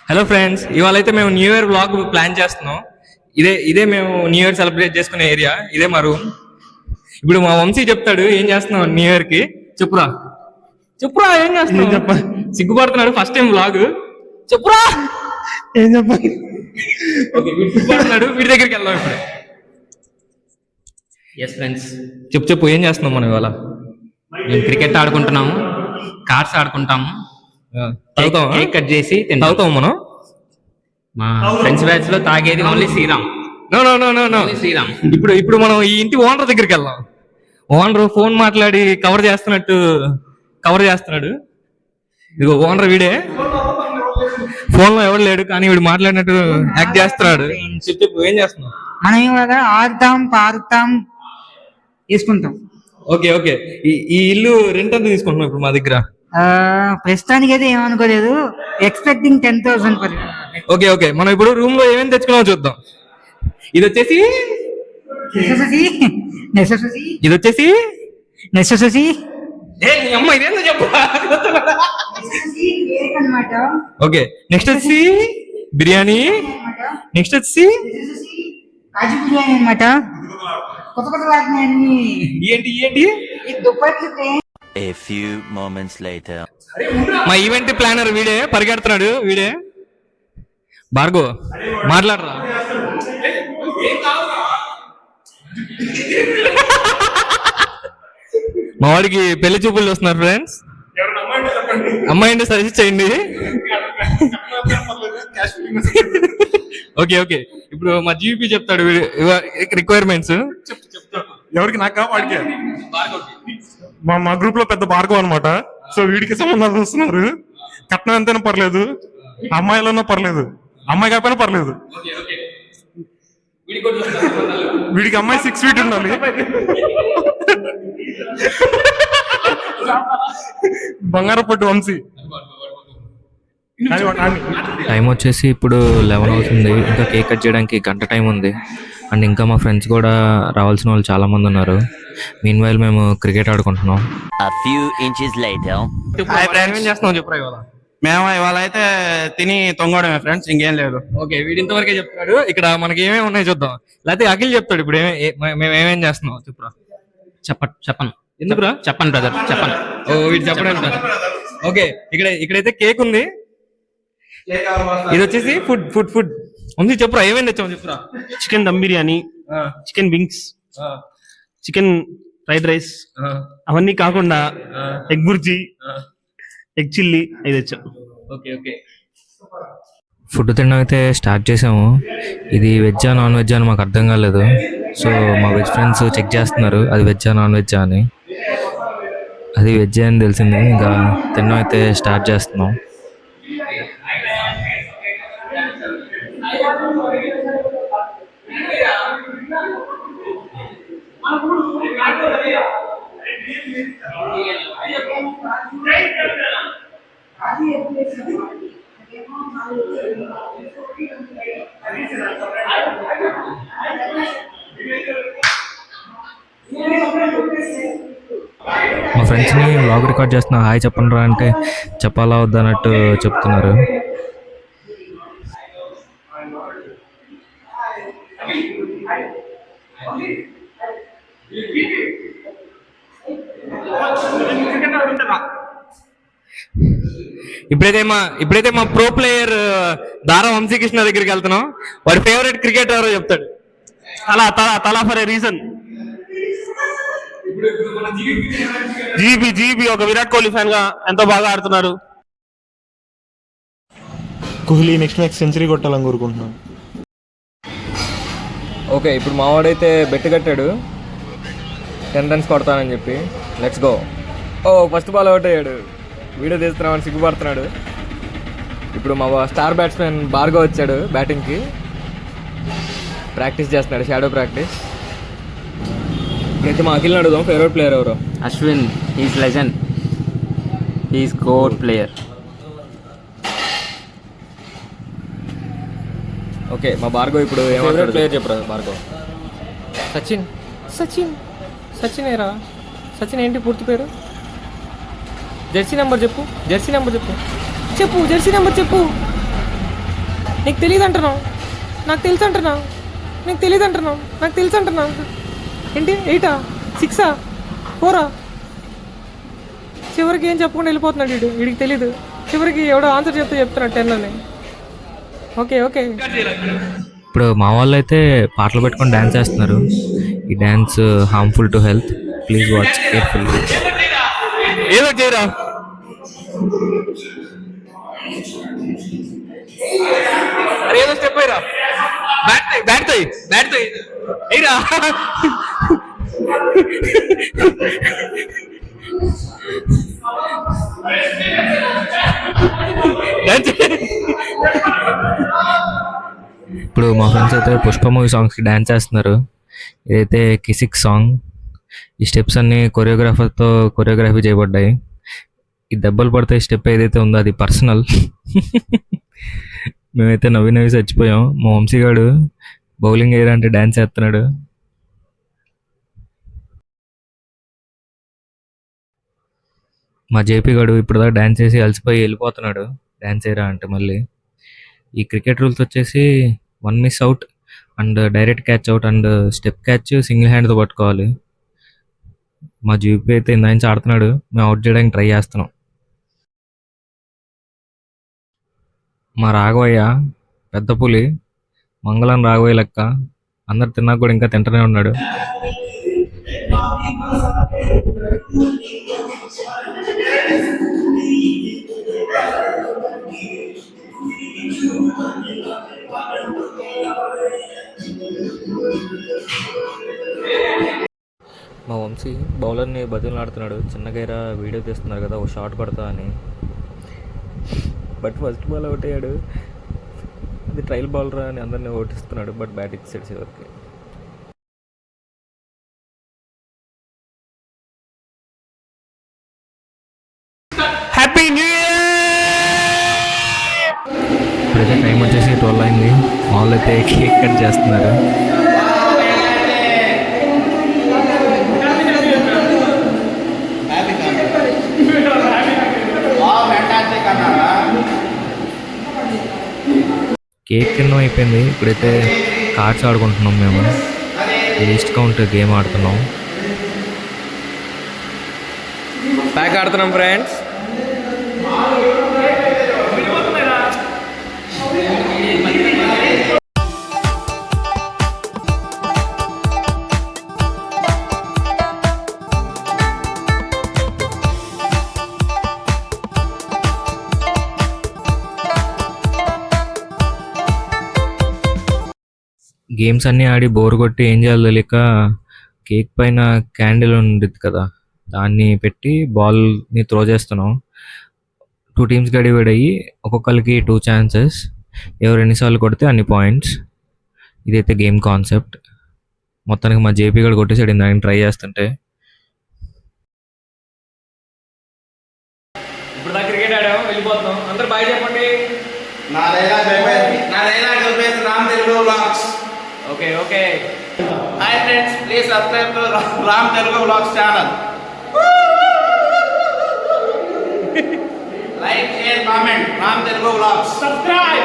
Hello friends, ఇవాళ అయితే మేము న్యూ ఇయర్ వ్లాగ్ ప్లాన్ చేస్తున్నాం. ఇదే మేము న్యూ ఇయర్ సెలబ్రేట్ చేసుకునే ఏరియా. ఇదే మా రూమ్. ఇప్పుడు మా వంశీ చెప్తాడు ఏం చేస్తున్నావు న్యూ ఇయర్ కి. చెప్పురా చెప్పురా ఏం చేస్తున్నావు? చెప్ప సిగ్గుపడుతున్నాడు, ఫస్ట్ టైం వ్లాగ్. చెప్పురా ఏం చెప్పాలి. ఓకే, వీడు సిగ్గుపడుతున్నాడు, వీడి దగ్గరికి వెళ్దాం ఇప్పుడు. ఎస్ ఫ్రెండ్స్, చెప్పు ఏం చేస్తున్నాం మనం ఇవాళ? మేము క్రికెట్ ఆడుకుంటున్నాము, కార్డ్స్ ఆడుకుంటాము, తాగుతాం కేక్ కట్ చేసి తాగుతాం మనం. మా ఫ్రెండ్స్ బ్యాచ్ లో తాగేది only Sriram. No no no no no only Sriram. ఇప్పుడు మనం ఈ ఇంటి ఓనర్ దగ్గరికి వెళ్దాం. ఓనర్ ఫోన్ మాట్లాడి కవర్ చేస్తున్నాడు. ఇదిగో ఓనర్ వీడే. ఫోన్ లో ఎవడు లేడు, కానీ వీడు మాట్లాడినట్టు యాక్ట్ చేస్తున్నాడు. చెప్పు ఏం చేస్తున్నావు? మనం ఇవాళ ఆడుతాం, పారుతాం, తీసుకుంటాం. ఓకే ఓకే, ఈ ఇల్లు రెంట్ ఎంత తీసుకుంటున్నాం ఇప్పుడు మా దగ్గర? ప్రస్తుతానికి అయితే ఏమనుకోలేదు. Expecting 10,000 per. ఓకే ఓకే, మనం ఇప్పుడు రూమ్ లో ఏమేమి తెచ్చుకున్నామో చూద్దాం. ఇది వచ్చేసి నెసెసిటీ అమ్మ ఇదేందో చెప్పు. అన్నమాట. ఓకే, నెక్స్ట్ వచ్చి బిర్యానీ. నెక్స్ట్ వచ్చి కాజు బిర్యానీ అనమాట. కొత్త కొత్త వాటిని ఏంటి ఈ దుప్పట్లు A few moments later. మా ఈవెంట్ ప్లానర్ వీడే, పరిగెడుతున్నాడు వీడే. భార్గవ్ మాట్లాడరా. మా వాడికి పెళ్లి చూపులు వస్తున్నారు ఫ్రెండ్స్. అమ్మాయి అంటే సజెస్ట్ చేయండి. ఓకే ఓకే, ఇప్పుడు మా జీపీ చెప్తాడు రిక్వైర్మెంట్స్. ఎవరికి? నాకా వాడికి? మా గ్రూప్ లో పెద్ద భార్గవ్ అనమాట. సో వీడికి సంబంధాలు చూస్తున్నారు. కట్నం ఎంతైనా పర్లేదు, అమ్మాయిలన్నా పర్లేదు, అమ్మాయి కాకపోయినా పర్లేదు. వీడికి అమ్మాయి 6 feet ఉండాలి. బంగారపట్టు వంశీ. టైం వచ్చేసి ఇప్పుడు 11 అవుతుంది. ఇంకా కేక్ కట్ చేయడానికి గంట టైం ఉంది. అండ్ ఇంకా మా ఫ్రెండ్స్ కూడా రావాల్సిన వాళ్ళు చాలా మంది ఉన్నారు. మీన్ వైల్ మేము cricket ఆడుకుంటున్నాం. A few inches later. ఏం చేస్తున్నావు చెప్పురా ఇవాళ? మేము ఇవాళ అయితే తిని తొంగడమే ఫ్రెండ్స్, ఇంకేం లేదు. ఓకే, వీడి ఇంతవరకే చెప్తాడు. ఇక్కడ మనకి ఏమేమి ఉన్నాయో చూద్దాం. లేకపోతే అఖిల్ చెప్తాడు ఇప్పుడు మేము ఏమేం చేస్తున్నాం. చెప్పురా. చెప్పను ఎందుకురా? చెప్పను బ్రదర్, చెప్పను. ఓ వీడు చెప్పడం. ఓకే, ఇక్కడైతే కేక్ ఉంది. ఇది వచ్చేసి ఫుడ్ ఉంది. చెప్పురా ఏమేమి తెచ్చాము చెప్పురా. Chicken dum biryani, chicken wings, chicken fried rice, అవన్నీ కాకుండా ఎగ్ బుర్జీ, ఎగ్ చిల్లీ ఇది తెచ్చాం. ఓకే ఓకే, ఫుడ్ తినడం అయితే స్టార్ట్ చేసాము. ఇది వెజ్జా నాన్ వెజ్జా అని మాకు అర్థం కాలేదు. సో మా వెజ్ ఫ్రెండ్స్ చెక్ చేస్తున్నారు అది వెజ్జా నాన్ వెజ్జా అని. అది వెజ్జే అని తెలిసింది. ఇంకా తినడం అయితే స్టార్ట్ చేస్తున్నాం. మా ఫ్రెండ్స్ని వ్లాగ్ రికార్డ్ చేస్తున్నా, హాయ్ చెప్పండి రా అంటే చెప్పాలా వద్దా అన్నట్టు చెప్తున్నారు. ఇప్పుడైతే మా ప్రో ప్లేయర్ దారా వంశీకృష్ణ దగ్గరికి వెళ్తున్నాం. వాడి ఫేవరెట్ క్రికెట్ ఎవరో చెప్తాడు. తలా ఫర్ ఏ రీజన్. జీబీ ఒక విరాట్ కోహ్లీ ఫ్యాన్ గా ఎంతో బాగా ఆడుతున్నారు. కోహ్లీ నెక్స్ట్ మ్యాచ్ సెంచరీ కొట్టాలని కోరుకుంటున్నాను. ఓకే, ఇప్పుడు మావాడైతే బెట్ కట్టాడు 10 runs కొడతానని చెప్పి. Let's go. Oh first ball out అయ్యాడు. వీడియో తీస్తున్నామని సిగ్గుపడుతున్నాడు. ఇప్పుడు మా స్టార్ బ్యాట్స్మెన్ భార్గవ్ వచ్చాడు బ్యాటింగ్కి. ప్రాక్టీస్ చేస్తున్నాడు, షాడో ప్రాక్టీస్. అయితే మా అఖిల్ని అడుగుదాం ఫేవరెట్ ప్లేయర్ ఎవరు. Ashwin, he's legend, he's god player. Okay, మా భార్గవ్ ఇప్పుడు ఫేవరెట్ ప్లేయర్ చెప్పరా భార్గవ్. సచిన్ ఏరా. సచిన్ ఏంటి పూర్తి పేరు? జెర్సీ నెంబర్ చెప్పు. నీకు తెలియదు అంటున్నావు, నాకు తెలుసు అంటున్నావు, నీకు తెలియదు అంటున్నావు, నాకు తెలుసు అంటున్నావు. ఏంటి 8ఆ 6ఆ 4ఆ? చివరికి ఏం చెప్పకుండా వెళ్ళిపోతున్నాడు వీడికి తెలీదు. చివరికి ఎవడో ఆన్సర్ చెప్తున్నాడు 10 అని. Okay okay. ఇప్పుడు మా వాళ్ళు అయితే పాటలు పెట్టుకొని డ్యాన్స్ చేస్తున్నారు. ఈ dance harmful to health, please watch careful. ఏదో చేయరా. అరే ఏదో స్టెప్ అయ్యరా. బ్యాట్ అయ్యరా. ఇప్పుడు మా ఫ్రెండ్స్ అయితే పుష్ప మూవీ సాంగ్స్కి డ్యాన్స్ చేస్తున్నారు. ఇదైతే కిసిక్ సాంగ్. ఈ స్టెప్స్ అన్ని కొరియోగ్రాఫర్తో కొరియోగ్రఫీ చేయబడ్డాయి. ఈ దెబ్బలు పడితే స్టెప్ ఏదైతే ఉందో అది పర్సనల్. మేమైతే నవ్వి చచ్చిపోయాం. మా వంశీగాడు బౌలింగ్ వేయరా అంటే డ్యాన్స్ చేస్తున్నాడు. మా జేపీ గాడు ఇప్పుడు దాకా డ్యాన్స్ చేసి అలసిపోయి వెళ్ళిపోతున్నాడు, డ్యాన్స్ వేయరా అంటే. మళ్ళీ ఈ క్రికెట్ రూల్స్ వచ్చేసి 1 miss out and direct catch out and step catch single హ్యాండ్తో పట్టుకోవాలి. మా జీపీ అయితే ఇందా నుంచి ఆడుతున్నాడు, మేము అవుట్ చేయడానికి ట్రై చేస్తున్నాం. మా రాఘవయ్య పెద్ద పులి, మంగళం రాఘవయ్య లెక్క. అందరు తిన్నాక కూడా ఇంకా తింటూనే ఉన్నాడు. మా వంశీ బౌలర్ని బతిమలాడుతున్నాడు, చిన్నగైరా వీడియో తీస్తున్నారు కదా ఒక షాట్ కొడతా అని. బట్ ఫస్ట్ బాల్ అవుట్ అయ్యాడు. అది ట్రయల్ బౌలర్ అని అందరినీ ఓటిస్తున్నాడు, బట్ బ్యాట్ ఇచ్చాడు చివరికి. Happy new year. ఇప్పుడైతే టైం వచ్చేసి 12 అయింది. వాళ్ళు అయితే కేక్ కట్ చేస్తున్నారు. కేక్ తినడం అయిపోయింది. ఇప్పుడైతే కార్డ్స్ ఆడుకుంటున్నాం మేము. లీస్ట్ కౌంట్ గేమ్ ఆడుతున్నాం. ప్యాక్ ఆడుతున్నాం ఫ్రెండ్స్. గేమ్స్ అన్నీ ఆడి బోర్ కొట్టి ఏం చేయాలో తెలియక కేక్ పైన క్యాండిల్ ఉండేది కదా, దాన్ని పెట్టి బాల్ని త్రో చేస్తున్నాం. 2 టీమ్స్ డివైడ్ అయ్యి ఒక్కొక్కరికి 2 ఛాన్సెస్. ఎవరు ఎన్నిసార్లు కొడితే అన్ని పాయింట్స్. ఇదైతే గేమ్ కాన్సెప్ట్. మొత్తానికి మా జేపీ గడు కొట్టేసాడు ఇందాక ట్రై చేస్తుంటే. ఇప్పుడు దాకా క్రికెట్ ఆడాము, వెళ్ళిపోతున్నాం. అందరూ బాయ్ చెప్పండి. నా డైలాగ్ చెప్పేసి Ram Telugu vlogs. Okay okay. Hi friends, please subscribe to Ram Telugu vlogs channel. Like share comment Ram Telugu vlogs. Subscribe.